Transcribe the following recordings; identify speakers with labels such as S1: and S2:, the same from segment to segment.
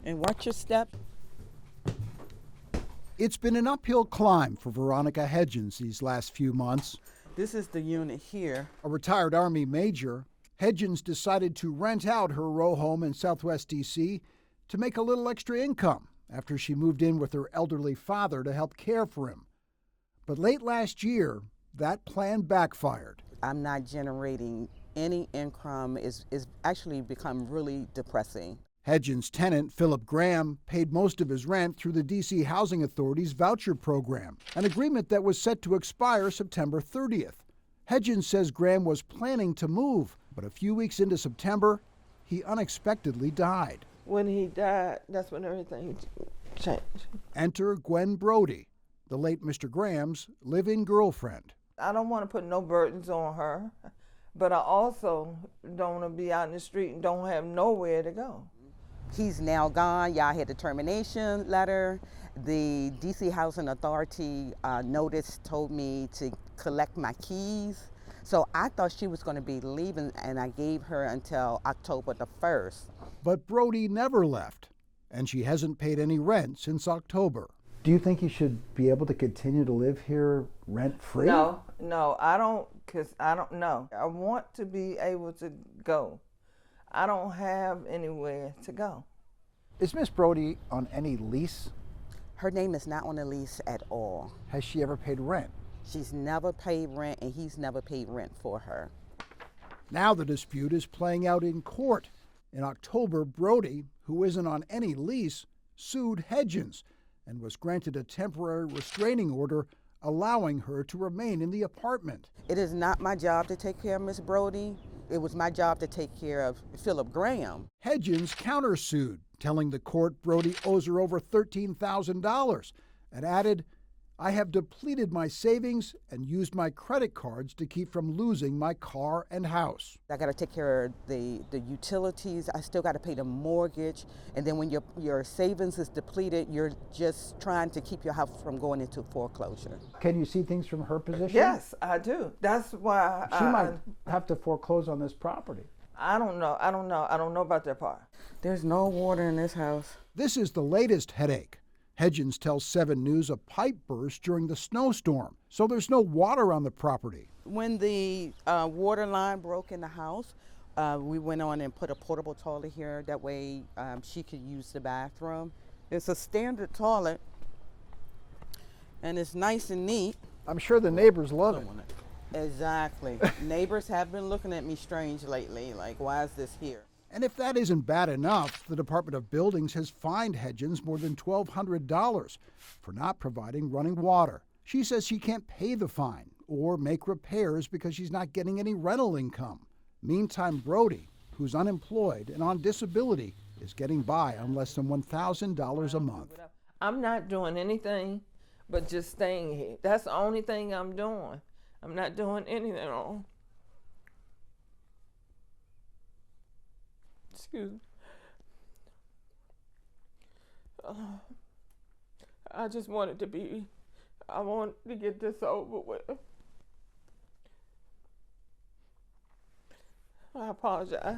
S1: And watch your step.
S2: It's been an uphill climb for Veronica Hedgens these last few months.
S1: This is the unit here.
S2: A retired Army major, Hedgens decided to rent out her row home in Southwest D.C. to make a little extra income after she moved in with her elderly father to help care for him. But late last year, that plan backfired.
S1: I'm not generating any income. It's actually become really depressing.
S2: Hedgens' tenant, Philip Graham, paid most of his rent through the D.C. Housing Authority's voucher program, an agreement that was set to expire September 30th. Hedgens says Graham was planning to move, but a few weeks into September, he unexpectedly died.
S3: When he died, that's when everything changed.
S2: Enter Gwen Brody, the late Mr. Graham's live-in girlfriend.
S3: I don't want to put no burdens on her, but I also don't want to be out in the street and don't have nowhere to go.
S1: He's now gone. Y'all had the termination letter. The D.C. Housing Authority notice told me to collect my keys. So I thought she was going to be leaving, and I gave her until October the 1st.
S2: But Brody never left, and she hasn't paid any rent since October. Do you think you should be able to continue to live here rent-free?
S3: No, I don't, because I don't know. I want to be able to go. I don't have anywhere to go.
S2: Is Miss Brody on any lease?
S1: Her name is not on the lease at all.
S2: Has she ever paid rent?
S1: She's never paid rent, and he's never paid rent for her.
S2: Now the dispute is playing out in court. In October, Brody, who isn't on any lease, sued Hedgens and was granted a temporary restraining order allowing her to remain in the apartment.
S1: It is not my job to take care of Miss Brody. It was my job to take care of Philip Graham.
S2: Hedgens countersued, telling the court Brody owes her over $13,000 and added, "I have depleted my savings and used my credit cards to keep from losing my car and house."
S1: I got to take care of the utilities. I still got to pay the mortgage. And then when your savings is depleted, you're just trying to keep your house from going into foreclosure.
S2: Can you see things from her position?
S3: Yes, I do. That's why
S2: She might have to foreclose on this property.
S3: I don't know about that part.
S1: There's no water in this house.
S2: This is the latest headache. Hedgens tells 7 News a pipe burst during the snowstorm, so there's no water on the property.
S1: When the water line broke in the house, we went on and put a portable toilet here. That way she could use the bathroom. It's a standard toilet, and it's nice and neat.
S2: I'm sure the neighbors love it.
S1: Exactly. Neighbors have been looking at me strange lately, like, why is this here?
S2: And if that isn't bad enough, the Department of Buildings has fined Hedgens more than $1,200 for not providing running water. She says she can't pay the fine or make repairs because she's not getting any rental income. Meantime, Brody, who's unemployed and on disability, is getting by on less than $1,000 a month.
S3: I'm not doing anything but just staying here. That's the only thing I'm doing. I'm not doing anything wrong. Excuse me. I just wanted to be, I want to get this over with. I apologize.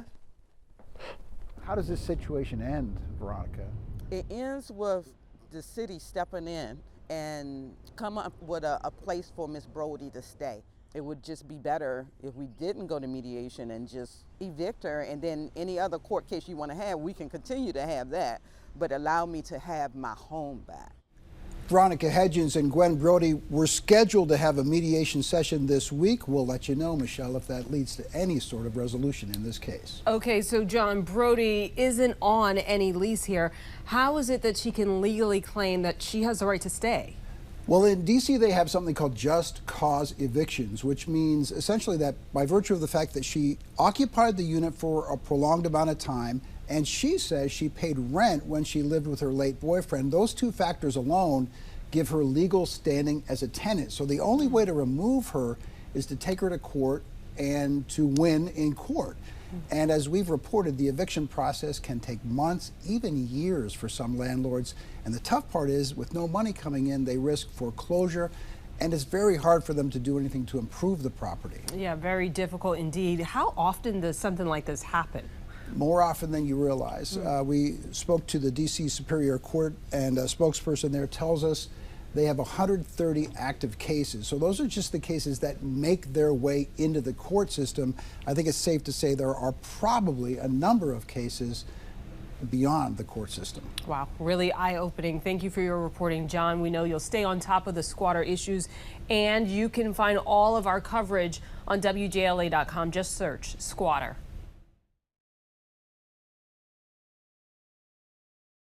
S2: How does this situation end, Veronica?
S1: It ends with the city stepping in and come up with a place for Miss Brody to stay. It would just be better if we didn't go to mediation and just evict her, and then any other court case you want to have, we can continue to have that, but allow me to have my home back.
S2: Veronica Hedgens and Gwen Brody were scheduled to have a mediation session this week. We'll let you know, Michelle, if that leads to any sort of resolution in this case.
S4: Okay, so John, Brody isn't on any lease here. How is it that she can legally claim that she has the right to stay?
S2: Well, in D.C., they have something called just cause evictions, which means essentially that by virtue of the fact that she occupied the unit for a prolonged amount of time, and she says she paid rent when she lived with her late boyfriend, those two factors alone give her legal standing as a tenant. So the only way to remove her is to take her to court and to win in court. And as we've reported, the eviction process can take months, even years for some landlords. And the tough part is, with no money coming in, they risk foreclosure, and it's very hard for them to do anything to improve the property.
S4: Yeah, very difficult indeed. How often does something like this happen?
S2: More often than you realize. We spoke to the D.C. Superior Court, and a spokesperson there tells us they have 130 active cases. So those are just the cases that make their way into the court system. I think it's safe to say there are probably a number of cases beyond the court system.
S4: Wow, really eye-opening. Thank you for your reporting, John. We know you'll stay on top of the squatter issues, and you can find all of our coverage on WJLA.com. Just search squatter.